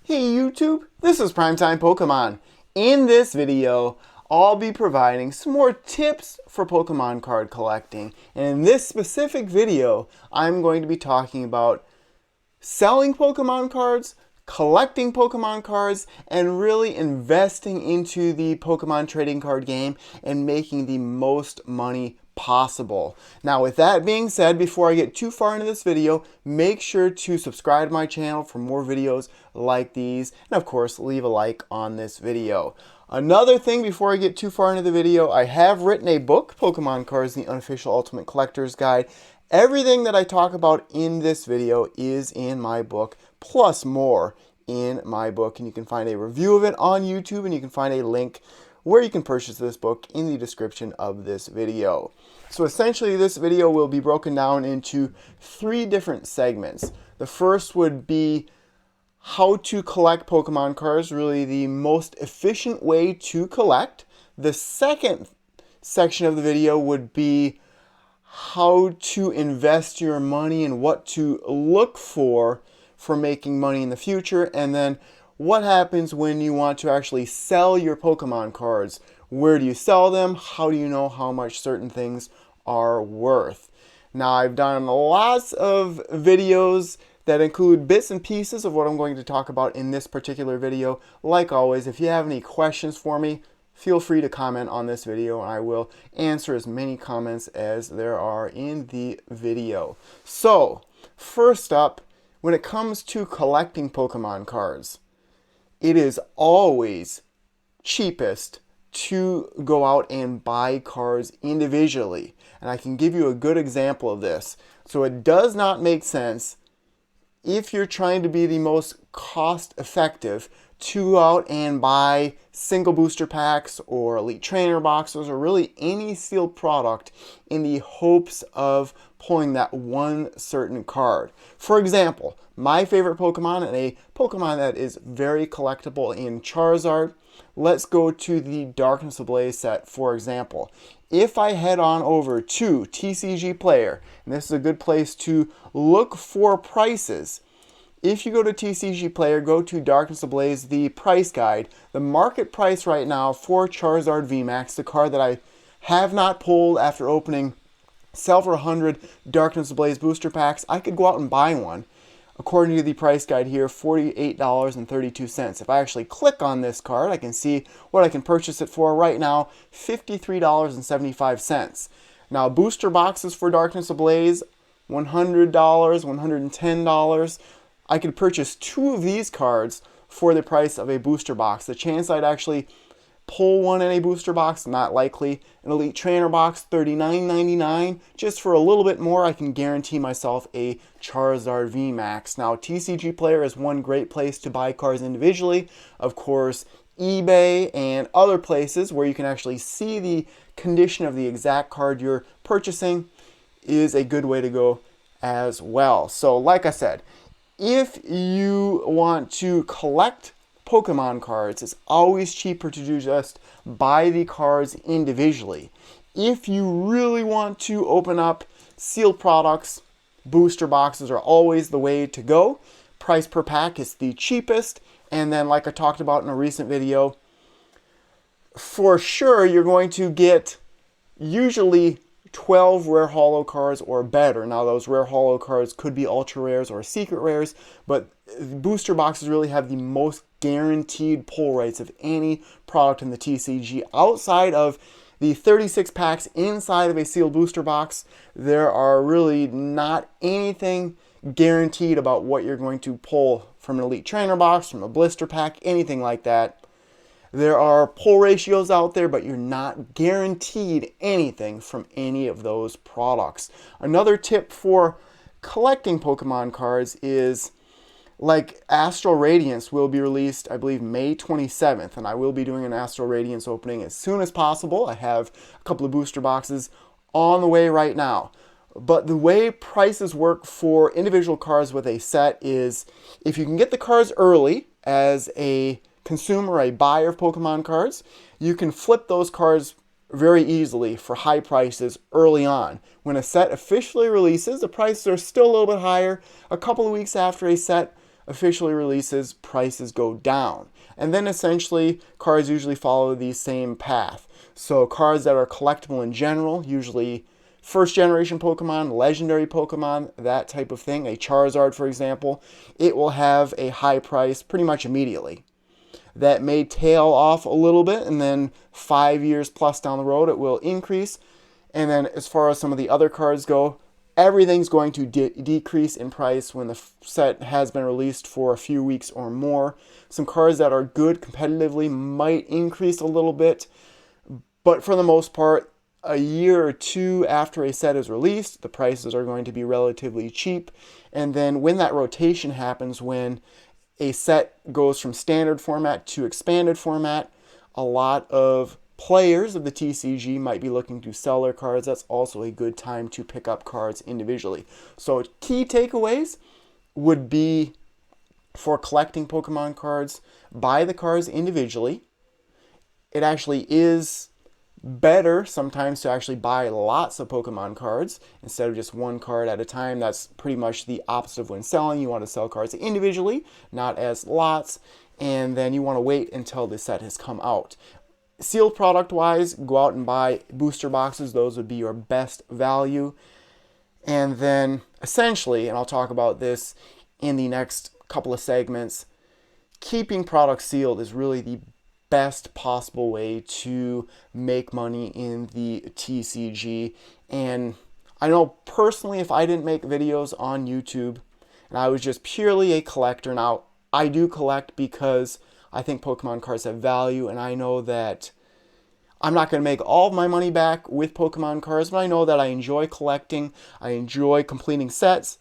Hey YouTube, this is Primetime Pokemon. In this video, I'll be providing some more tips for Pokemon card collecting. And in this specific video, I'm going to be talking about selling Pokemon cards, collecting Pokemon cards, and really investing into the Pokemon trading card game and making the most money possible. Now, with that being said, before I get too far into this video, make sure to subscribe to my channel for more videos like these, and of course, leave a like on this video. Another thing before I get too far into the video, I have written a book, Pokemon Cards, the Unofficial Ultimate Collector's Guide. Everything that I talk about in this video is in my book, plus more in my book, and you can find a review of it on YouTube, and you can find a link where you can purchase this book in the description of this video. So essentially, this video will be broken down into 3 different segments. The first would be how to collect Pokemon cards, really the most efficient way to collect. The second section of the video would be how to invest your money and what to look for making money in the future, and then what happens when you want to actually sell your Pokemon cards. Where do you sell them? How do you know how much certain things are worth? Now, I've done lots of videos that include bits and pieces of what I'm going to talk about in this particular video. Like always, if you have any questions for me, feel free to comment on this video and I will answer as many comments as there are in the video. So, first up, when it comes to collecting Pokemon cards, it is always cheapest to go out and buy cards individually. And I can give you a good example of this. So it does not make sense, if you're trying to be the most cost effective, to go out and buy single booster packs or elite trainer boxes or really any sealed product in the hopes of pulling that one certain card. For example, my favorite Pokemon, and a Pokemon that is very collectible in Charizard, let's go to the Darkness Ablaze set, for example. If I head on over to TCG Player, and this is a good place to look for prices. If you go to TCG Player, go to Darkness Ablaze, the price guide, the market price right now for Charizard VMAX, the card that I have not pulled after opening several hundred Darkness Ablaze booster packs, I could go out and buy one. According to the price guide here, $48.32. If I actually click on this card, I can see what I can purchase it for right now, $53.75. Now, booster boxes for Darkness Ablaze, $100, $110. I could purchase 2 of these cards for the price of a booster box. The chance I'd actually pull one in a booster box, not likely. An Elite Trainer box, $39.99. Just for a little bit more, I can guarantee myself a Charizard VMAX. Now, TCG Player is one great place to buy cards individually. Of course, eBay and other places where you can actually see the condition of the exact card you're purchasing is a good way to go as well. So, like I said, if you want to collect Pokemon cards, it's always cheaper to just buy the cards individually. If you really want to open up sealed products, booster boxes are always the way to go. Price per pack is the cheapest, and then like I talked about in a recent video, for sure you're going to get usually 12 rare holo cards or better. Now, those rare holo cards could be ultra rares or secret rares, but booster boxes really have the most guaranteed pull rates of any product in the TCG. Outside of the 36 packs inside of a sealed booster box, there are really not anything guaranteed about what you're going to pull from an Elite Trainer box, from a blister pack, anything like that. There are pull ratios out there, but you're not guaranteed anything from any of those products. Another tip for collecting Pokemon cards is, like, Astral Radiance will be released, I believe, May 27th, and I will be doing an Astral Radiance opening as soon as possible. I have a couple of booster boxes on the way right now. But the way prices work for individual cards with a set is, if you can get the cards early as a consumer, a buyer of Pokemon cards, you can flip those cards very easily for high prices early on. When a set officially releases, the prices are still a little bit higher. A couple of weeks after a set officially releases, prices go down. And then essentially, cards usually follow the same path. So cards that are collectible in general, usually first generation Pokemon, legendary Pokemon, that type of thing, a Charizard for example, it will have a high price pretty much immediately. That may tail off a little bit, and then 5 years plus down the road it will increase. And then as far as some of the other cards go, everything's going to decrease in price when the set has been released for a few weeks or more. Some cards that are good competitively might increase a little bit, but for the most part, a year or two after a set is released, the prices are going to be relatively cheap. And then when that rotation happens, when a set goes from standard format to expanded format, a lot of players of the TCG might be looking to sell their cards. That's also a good time to pick up cards individually. So key takeaways would be, for collecting Pokemon cards, buy the cards individually. It actually is better sometimes to actually buy lots of Pokemon cards instead of just one card at a time. That's pretty much the opposite of when selling. You want to sell cards individually, not as lots, and then you want to wait until the set has come out. Sealed product wise, go out and buy booster boxes. Those would be your best value. And then essentially, and I'll talk about this in the next couple of segments, keeping products sealed is really the best possible way to make money in the TCG. And I know personally, if I didn't make videos on YouTube and I was just purely a collector, now I do collect because I think Pokemon cards have value, and I know that I'm not going to make all of my money back with Pokemon cards, but I know that I enjoy collecting. I enjoy completing sets,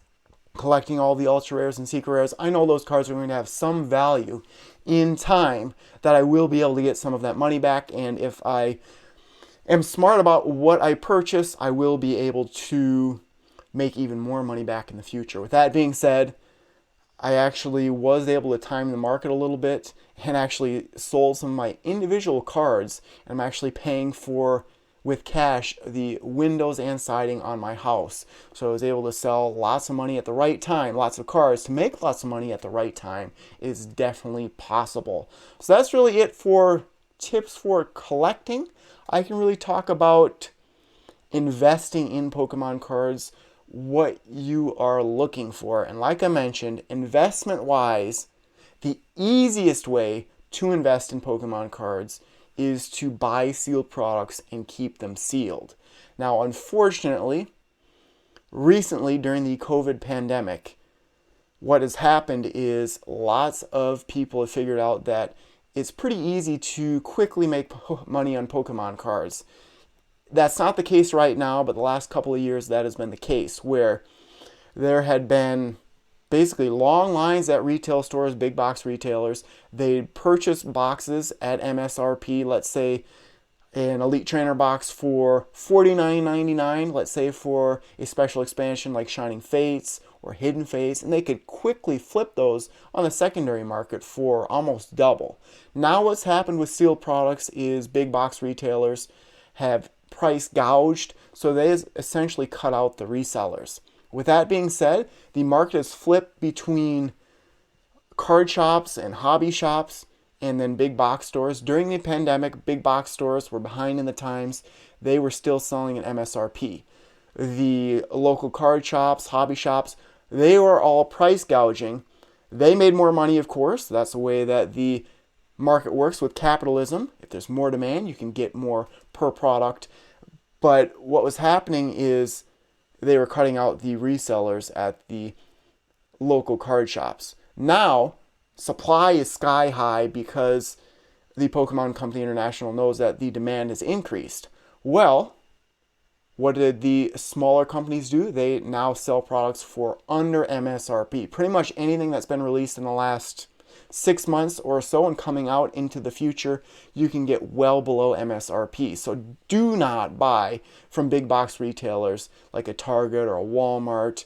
collecting all the ultra rares and secret rares. I know those cards are going to have some value in time, that I will be able to get some of that money back. And if I am smart about what I purchase, I will be able to make even more money back in the future. With that being said, I actually was able to time the market a little bit and actually sold some of my individual cards. I'm actually paying for, with cash, the windows and siding on my house. So I was able to sell lots of money at the right time, lots of cards. To make lots of money at the right time is definitely possible. So that's really it for tips for collecting. I can really talk about investing in Pokemon cards, what you are looking for. And like I mentioned, investment wise, the easiest way to invest in Pokemon cards is to buy sealed products and keep them sealed. Now, unfortunately, recently during the COVID pandemic, what has happened is lots of people have figured out that it's pretty easy to quickly make money on Pokemon cards. That's not the case right now, but the last couple of years that has been the case, where there had been basically long lines at retail stores, big box retailers. They'd purchase boxes at MSRP, let's say an Elite Trainer box for $49.99, let's say for a special expansion like Shining Fates or Hidden Fates, and they could quickly flip those on the secondary market for almost double. Now what's happened with sealed products is big box retailers have price gouged, so they essentially cut out the resellers. With that being said, the market has flipped between card shops and hobby shops and then big box stores. During the pandemic, big box stores were behind in the times. They were still selling at MSRP. The local card shops, hobby shops, they were all price gouging. They made more money, of course. That's the way that the market works with capitalism. If there's more demand, you can get more per product. But what was happening is they were cutting out the resellers at the local card shops. Now, supply is sky high because the Pokemon Company International knows that the demand has increased. Well, what did the smaller companies do? They now sell products for under MSRP. Pretty much anything that's been released in the last 6 months or so and coming out into the future, you can get well below MSRP. So do not buy from big box retailers like a Target or a Walmart.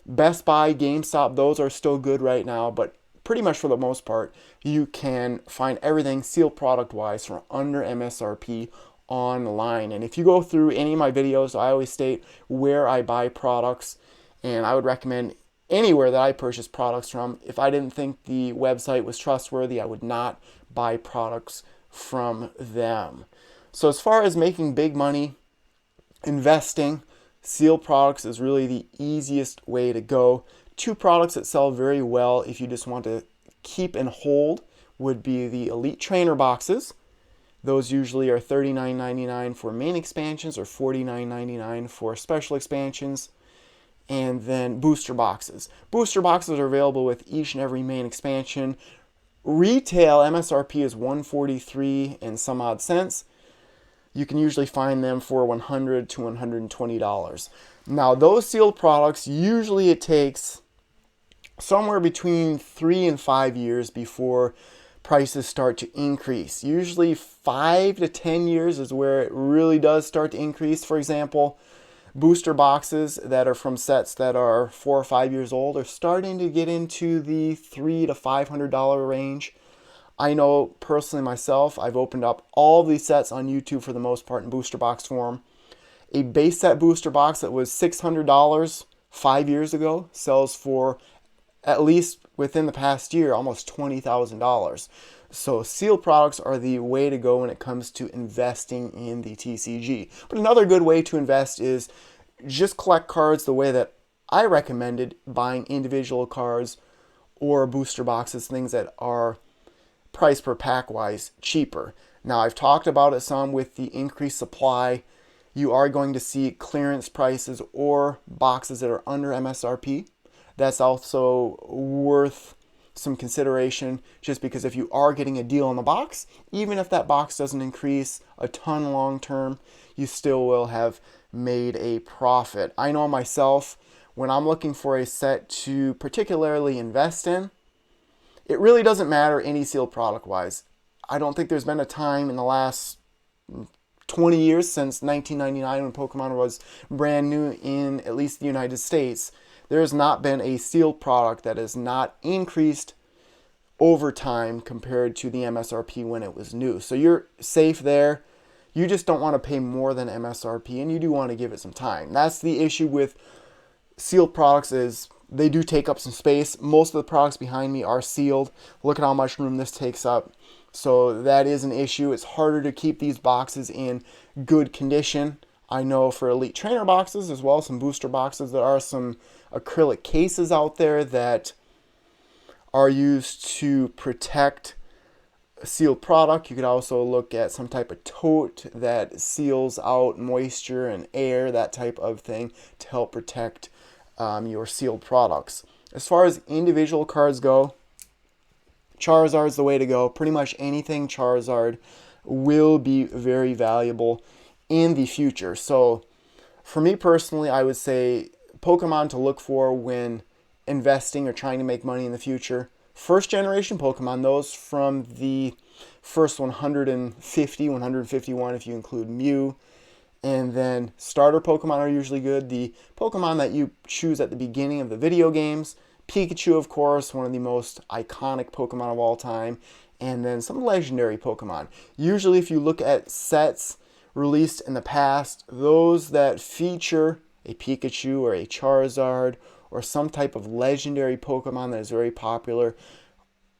Best Buy, GameStop, those are still good right now, but pretty much for the most part, you can find everything sealed product wise for under MSRP online. And if you go through any of my videos, I always state where I buy products, and I would recommend anywhere that I purchase products from. If I didn't think the website was trustworthy, I would not buy products from them. So as far as making big money, investing, sealed products is really the easiest way to go. Two products that sell very well if you just want to keep and hold would be the Elite Trainer boxes. Those usually are $39.99 for main expansions or $49.99 for special expansions. And then booster boxes. Booster boxes are available with each and every main expansion. Retail MSRP is $143 and some odd cents. You can usually find them for $100 to $120. Now, those sealed products, usually it takes somewhere between 3 and 5 years before prices start to increase. Usually 5 to 10 years is where it really does start to increase. For example, booster boxes that are from sets that are 4 or 5 years old are starting to get into the $300 to $500 range. I know personally myself, I've opened up all these sets on YouTube for the most part in booster box form. A base set booster box that was $600 5 years ago sells for, at least within the past year, almost $20,000. So sealed products are the way to go when it comes to investing in the TCG. But another good way to invest is just collect cards the way that I recommended, buying individual cards or booster boxes, things that are price per pack wise cheaper. Now, I've talked about it some with the increased supply. You are going to see clearance prices or boxes that are under MSRP. That's also worth some consideration, just because if you are getting a deal on the box, even if that box doesn't increase a ton long term, you still will have made a profit. I know myself, when I'm looking for a set to particularly invest in, it really doesn't matter any sealed product wise. I don't think there's been a time in the last 20 years since 1999 when Pokemon was brand new in at least the United States. There has not been a sealed product that has not increased over time compared to the MSRP when it was new. So you're safe there. You just don't want to pay more than MSRP, and you do want to give it some time. That's the issue with sealed products, is they do take up some space. Most of the products behind me are sealed. Look at how much room this takes up. So that is an issue. It's harder to keep these boxes in good condition. I know for Elite Trainer boxes, as well as some booster boxes, there are some acrylic cases out there that are used to protect a sealed product. You could also look at some type of tote that seals out moisture and air, that type of thing, to help protect your sealed products. As far as individual cards go, Charizard's the way to go. Pretty much anything Charizard will be very valuable in the future. So for me personally, I would say Pokemon to look for when investing or trying to make money in the future. First generation Pokemon, those from the first 150, 151 if you include Mew. And then starter Pokemon are usually good. The Pokemon that you choose at the beginning of the video games. Pikachu, of course, one of the most iconic Pokemon of all time. And then some legendary Pokemon. Usually if you look at sets released in the past, those that feature a Pikachu or a Charizard or some type of legendary Pokemon that is very popular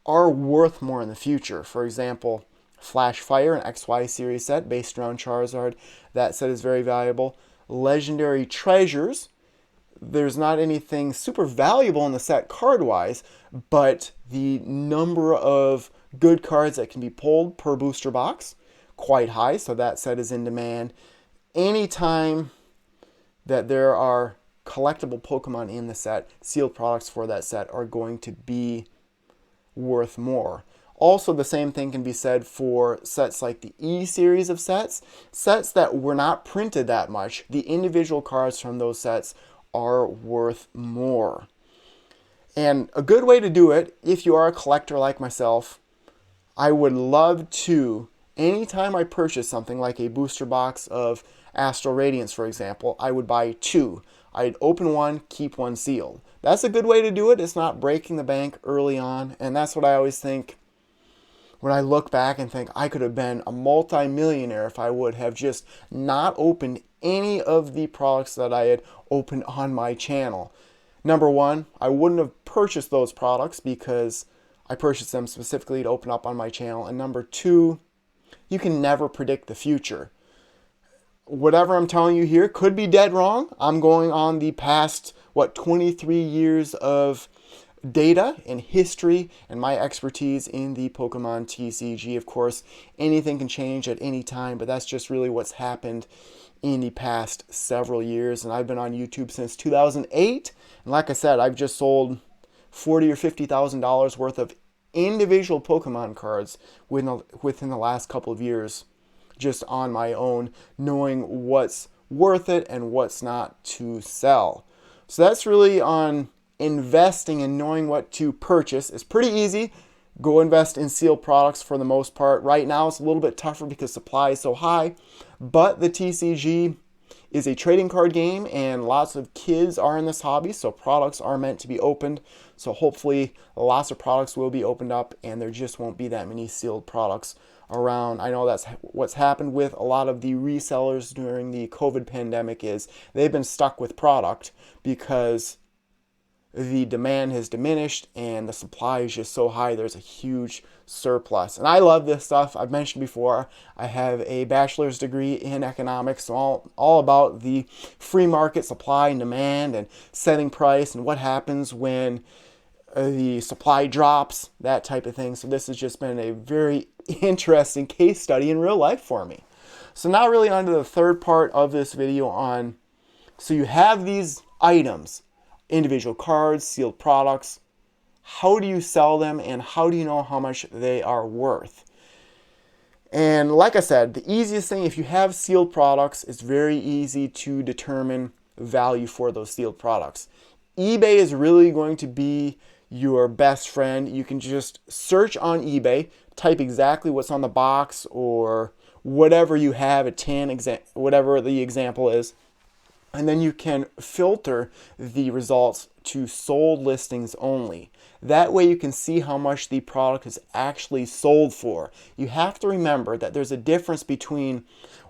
are worth more in the future. For example, Flash Fire, an XY series set based around Charizard. That set is very valuable. Legendary Treasures. There's not anything super valuable in the set card-wise, but the number of good cards that can be pulled per booster box, quite high, so that set is in demand. Anytime that there are collectible Pokemon in the set, sealed products for that set are going to be worth more. Also, the same thing can be said for sets like the E series of sets. Sets that were not printed that much, the individual cards from those sets are worth more. And a good way to do it, if you are a collector like myself, I would love to, anytime I purchase something like a booster box of Astral Radiance, for example, I would buy 2. I'd open one, keep one sealed. That's a good way to do it. It's not breaking the bank early on, and that's what I always think when I look back and think I could have been a multi-millionaire if I would have just not opened any of the products that I had opened on my channel. Number one, I wouldn't have purchased those products because I purchased them specifically to open up on my channel. And number two, you can never predict the future. Whatever I'm telling you here could be dead wrong. I'm going on the past, 23 years of data and history and my expertise in the Pokemon TCG. Of course, anything can change at any time, but that's just really what's happened in the past several years. And I've been on YouTube since 2008. And like I said, I've just sold $40,000 or $50,000 worth of individual Pokemon cards within the last couple of years, just on my own, knowing what's worth it and what's not to sell. So that's really on investing and knowing what to purchase. It's pretty easy. Go invest in sealed products for the most part. Right now it's a little bit tougher because supply is so high, but the TCG is a trading card game and lots of kids are in this hobby, so products are meant to be opened. So hopefully lots of products will be opened up and there just won't be that many sealed products around. I know that's what's happened with a lot of the resellers during the COVID pandemic, is they've been stuck with product because the demand has diminished and the supply is just so high. There's a huge surplus. And I love this stuff. I've mentioned before, I have a bachelor's degree in economics, so all about the free market, supply and demand, and setting price and what happens when the supply drops, that type of thing. So this has just been a very interesting case study in real life for me. So now really on to the third part of this video on, so you have these items, individual cards, sealed products. How do you sell them and how do you know how much they are worth? And like I said, the easiest thing, if you have sealed products, it's very easy to determine value for those sealed products. eBay is really going to be your best friend. You can just search on eBay, type exactly what's on the box or whatever you have, a tin, whatever the example is. And then you can filter the results to sold listings only. That way you can see how much the product is actually sold for. You have to remember that there's a difference between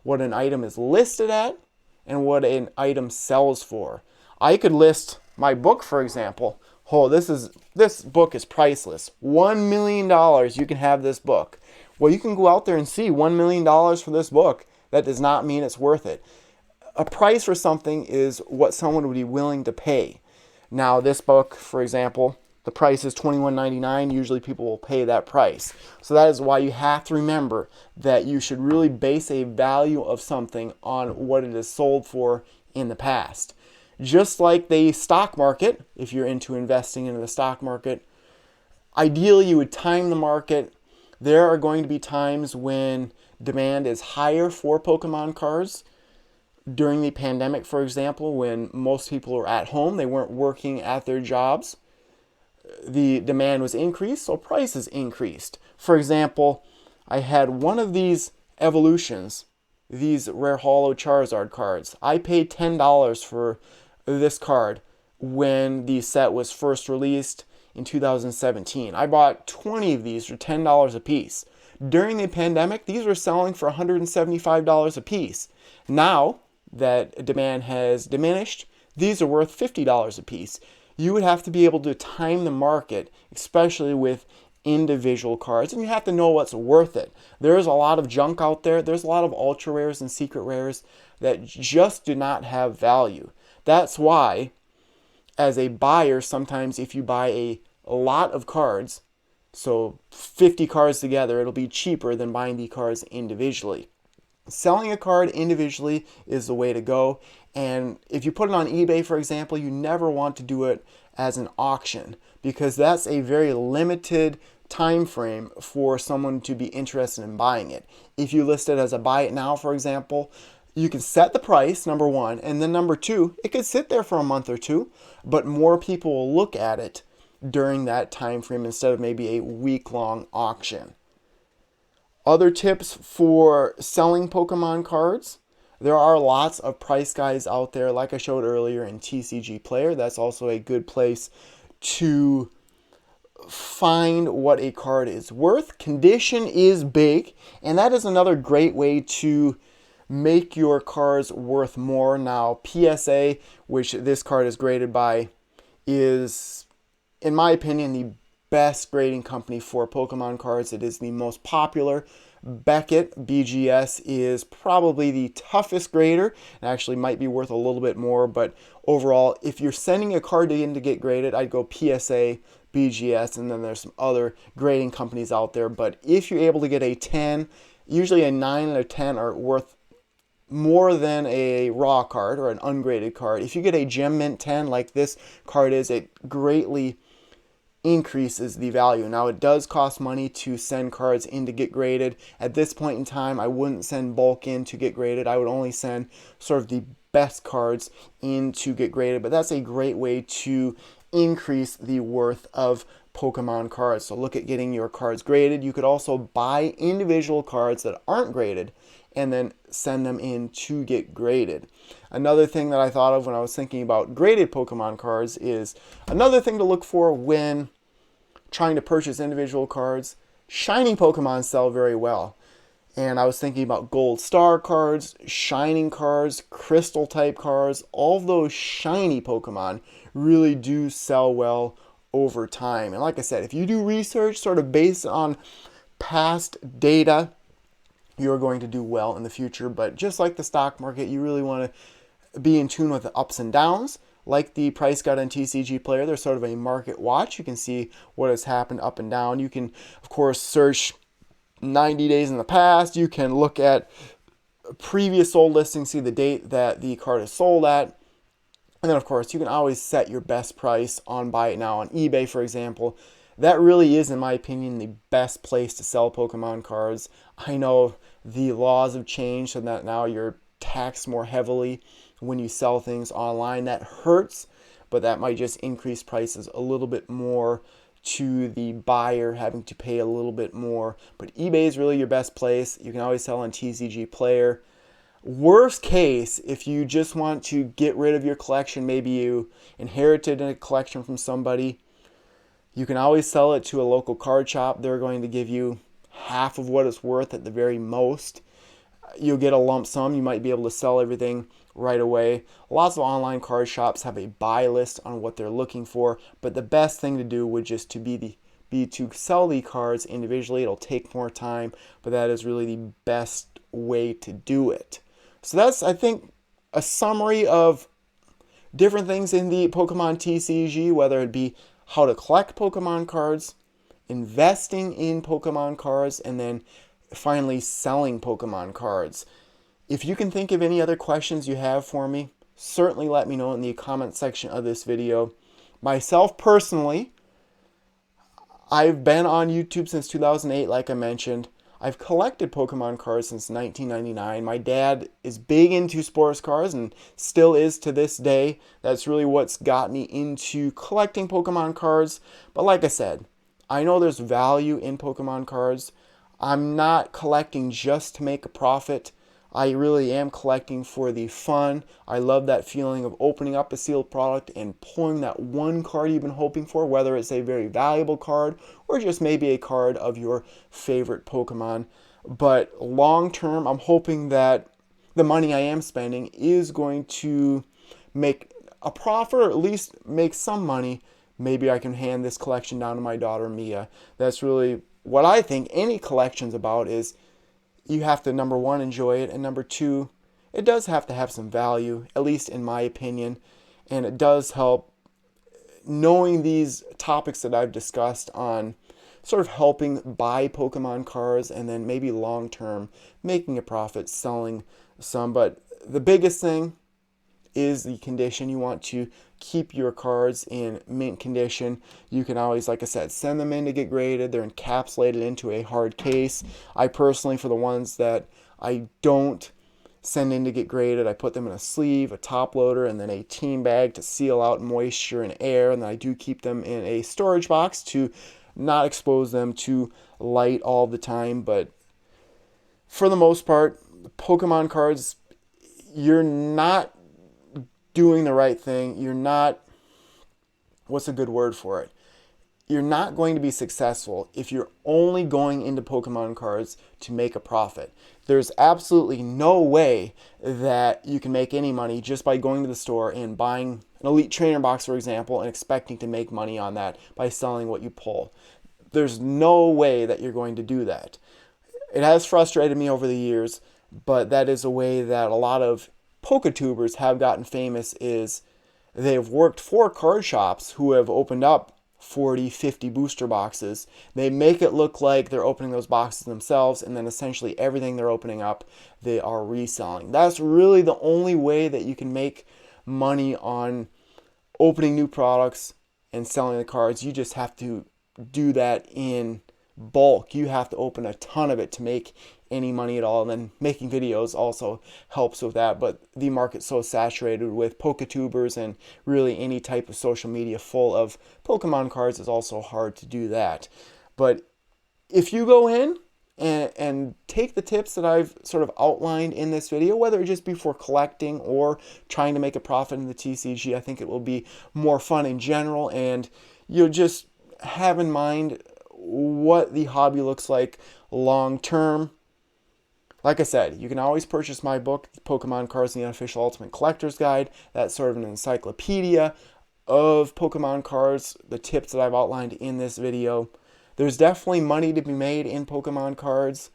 what an item is listed at and what an item sells for. I could list my book, for example. Oh, this book is priceless. $1 million, you can have this book. Well, you can go out there and see $1 million for this book. That does not mean it's worth it. A price for something is what someone would be willing to pay. Now, this book, for example, the price is $21.99. Usually people will pay that price. So that is why you have to remember that you should really base a value of something on what it is sold for in the past. Just like the stock market, if you're into investing into the stock market, ideally you would time the market. There are going to be times when demand is higher for Pokemon cards. During the pandemic, for example, when most people were at home, they weren't working at their jobs, the demand was increased, so prices increased. For example, I had one of these evolutions, these rare holo Charizard cards. I paid $10 for this card when the set was first released in 2017. I bought 20 of these for $10 a piece. During the pandemic, these were selling for $175 a piece. Now that demand has diminished, these are worth $50 a piece. You would have to be able to time the market, especially with individual cards, and you have to know what's worth it. There's a lot of junk out there. There's a lot of ultra rares and secret rares that just do not have value. That's why, as a buyer, sometimes if you buy a lot of cards, so 50 cards together, it'll be cheaper than buying the cards individually. Selling a card individually is the way to go. And if you put it on eBay, for example, you never want to do it as an auction because that's a very limited time frame for someone to be interested in buying it. If you list it as a buy it now, for example, you can set the price, number one, and then number two, it could sit there for a month or two, but more people will look at it during that time frame instead of maybe a week-long auction. Other tips for selling Pokemon cards. There are lots of price guides out there, like I showed earlier in TCG Player. That's also a good place to find what a card is worth. Condition is big, and that is another great way to make your cards worth more. Now, PSA, which this card is graded by, is, in my opinion, the best grading company for Pokemon cards. It is the most popular. Beckett BGS is probably the toughest grader. It actually might be worth a little bit more, but overall, if you're sending a card in to get graded, I'd go PSA, BGS, and then there's some other grading companies out there. But if you're able to get a 10, usually a 9 and a 10 are worth more than a raw card or an ungraded card. If you get a Gem Mint 10 like this card is, it greatly increases the value. Now, it does cost money to send cards in to get graded. At this point in time, I wouldn't send bulk in to get graded. I would only send sort of the best cards in to get graded, but that's a great way to increase the worth of Pokemon cards. So look at getting your cards graded. You could also buy individual cards that aren't graded and then send them in to get graded. Another thing that I thought of when I was thinking about graded Pokemon cards is another thing to look for when trying to purchase individual cards. Shiny Pokemon sell very well. And I was thinking about gold star cards, shining cards, crystal type cards. All of those shiny Pokemon really do sell well over time. And like I said, if you do research sort of based on past data, you're going to do well in the future. But just like the stock market, you really want to be in tune with the ups and downs. Like the price guide on TCG Player, there's sort of a market watch. You can see what has happened up and down. You can, of course, search 90 days in the past. You can look at previous sold listings, see the date that the card is sold at. And then, of course, you can always set your best price on Buy It Now on eBay, for example. That really is, in my opinion, the best place to sell Pokemon cards. I know the laws have changed so that now you're taxed more heavily when you sell things online. That hurts, but that might just increase prices a little bit more to the buyer having to pay a little bit more. But eBay is really your best place. You can always sell on TCG Player. Worst case, if you just want to get rid of your collection, maybe you inherited a collection from somebody, you can always sell it to a local card shop. They're going to give you half of what it's worth at the very most. You'll get a lump sum. You might be able to sell everything right away. Lots of online card shops have a buy list on what they're looking for, but the best thing to do would just to be to sell the cards individually. It'll take more time, but that is really the best way to do it. So that's, I think, a summary of different things in the Pokemon TCG, whether it be how to collect Pokemon cards, investing in Pokemon cards, and then finally selling Pokemon cards. If you can think of any other questions you have for me, certainly let me know in the comment section of this video. Myself personally, I've been on YouTube since 2008, like I mentioned. I've collected Pokemon cards since 1999. My dad is big into sports cards and still is to this day. That's really what's got me into collecting Pokemon cards. But like I said, I know there's value in Pokemon cards. I'm not collecting just to make a profit. I really am collecting for the fun. I love that feeling of opening up a sealed product and pulling that one card you've been hoping for, whether it's a very valuable card or just maybe a card of your favorite Pokemon. But long term, I'm hoping that the money I am spending is going to make a profit, or at least make some money. Maybe I can hand this collection down to my daughter Mia. That's really what I think any collection's about. Is you have to, number one, enjoy it, and number two, it does have to have some value, at least in my opinion, and it does help knowing these topics that I've discussed on sort of helping buy Pokemon cards and then maybe long term making a profit selling some. But the biggest thing is the condition. You want to keep your cards in mint condition. You can always, like I said, send them in to get graded. They're encapsulated into a hard case. I personally, for the ones that I don't send in to get graded, I put them in a sleeve, a top loader, and then a team bag to seal out moisture and air. And then I do keep them in a storage box to not expose them to light all the time. But for the most part, Pokemon cards, you're not doing the right thing. You're not, what's a good word for it? You're not going to be successful if you're only going into Pokemon cards to make a profit. There's absolutely no way that you can make any money just by going to the store and buying an Elite Trainer box, for example, and expecting to make money on that by selling what you pull. There's no way that you're going to do that. It has frustrated me over the years, but that is a way that a lot of PokeTubers have gotten famous, is they have worked for card shops who have opened up 40, 50 booster boxes. They make it look like they're opening those boxes themselves, and then essentially everything they're opening up, they are reselling. That's really the only way that you can make money on opening new products and selling the cards. You just have to do that in bulk. You have to open a ton of it to make any money at all, and then making videos also helps with that. But the market's so saturated with PokeTubers and really any type of social media full of Pokemon cards, is also hard to do that. But if you go in and take the tips that I've sort of outlined in this video, whether it just be for collecting or trying to make a profit in the TCG, I think it will be more fun in general, and you'll just have in mind what the hobby looks like long term. Like I said, you can always purchase my book, Pokemon Cards and the Unofficial Ultimate Collector's Guide. That's sort of an encyclopedia of Pokemon cards, the tips that I've outlined in this video. There's definitely money to be made in Pokemon cards.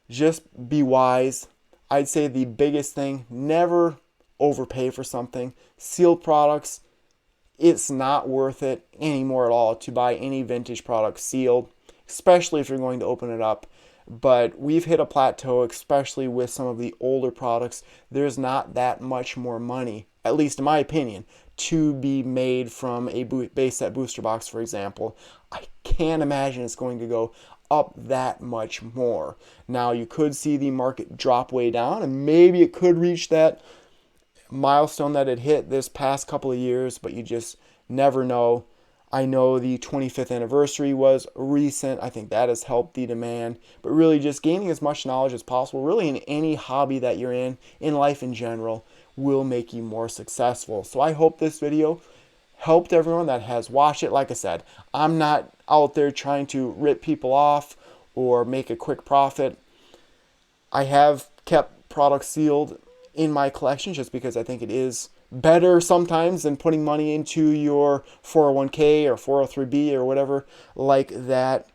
Just be wise. I'd say the biggest thing, never overpay for something. Sealed products, it's not worth it anymore at all to buy any vintage product sealed, especially if you're going to open it up. But we've hit a plateau, especially with some of the older products. There's not that much more money, at least in my opinion, to be made from a base set booster box, for example. I can't imagine it's going to go up that much more. Now, you could see the market drop way down, and maybe it could reach that milestone that it hit this past couple of years, but you just never know. I know the 25th anniversary was recent. I think that has helped the demand. But really just gaining as much knowledge as possible, really in any hobby that you're in life in general, will make you more successful. So I hope this video helped everyone that has watched it. Like I said, I'm not out there trying to rip people off or make a quick profit. I have kept products sealed in my collection just because I think it is better sometimes than putting money into your 401k or 403b or whatever like that.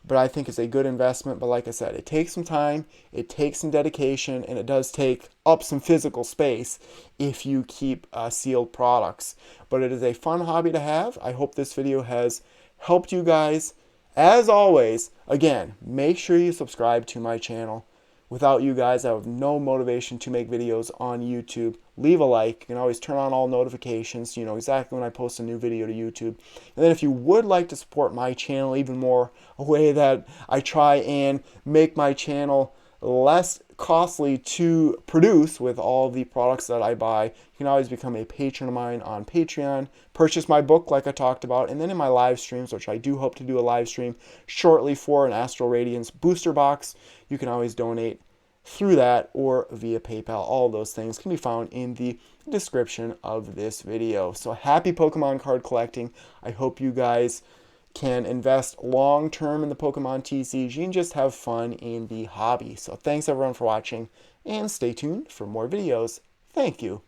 But I think it's a good investment. But like I said, it takes some time, it takes some dedication, and it does take up some physical space if you keep sealed products. But it is a fun hobby to have. I hope this video has helped you guys. As always, again, make sure you subscribe to my channel. Without you guys, I have no motivation to make videos on YouTube. Leave a like. You can always turn on all notifications so you know exactly when I post a new video to YouTube. And then if you would like to support my channel even more, a way that I try and make my channel less costly to produce with all the products that I buy, you can always become a patron of mine on Patreon, purchase my book like I talked about, and then in my live streams, which I do hope to do a live stream shortly for an Astral Radiance booster box, you can always donate through that or via PayPal. All of those things can be found in the description of this video. So happy Pokemon card collecting. I hope you guys can invest long term in the Pokemon TCG and just have fun in the hobby. So thanks everyone for watching, and stay tuned for more videos. Thank you.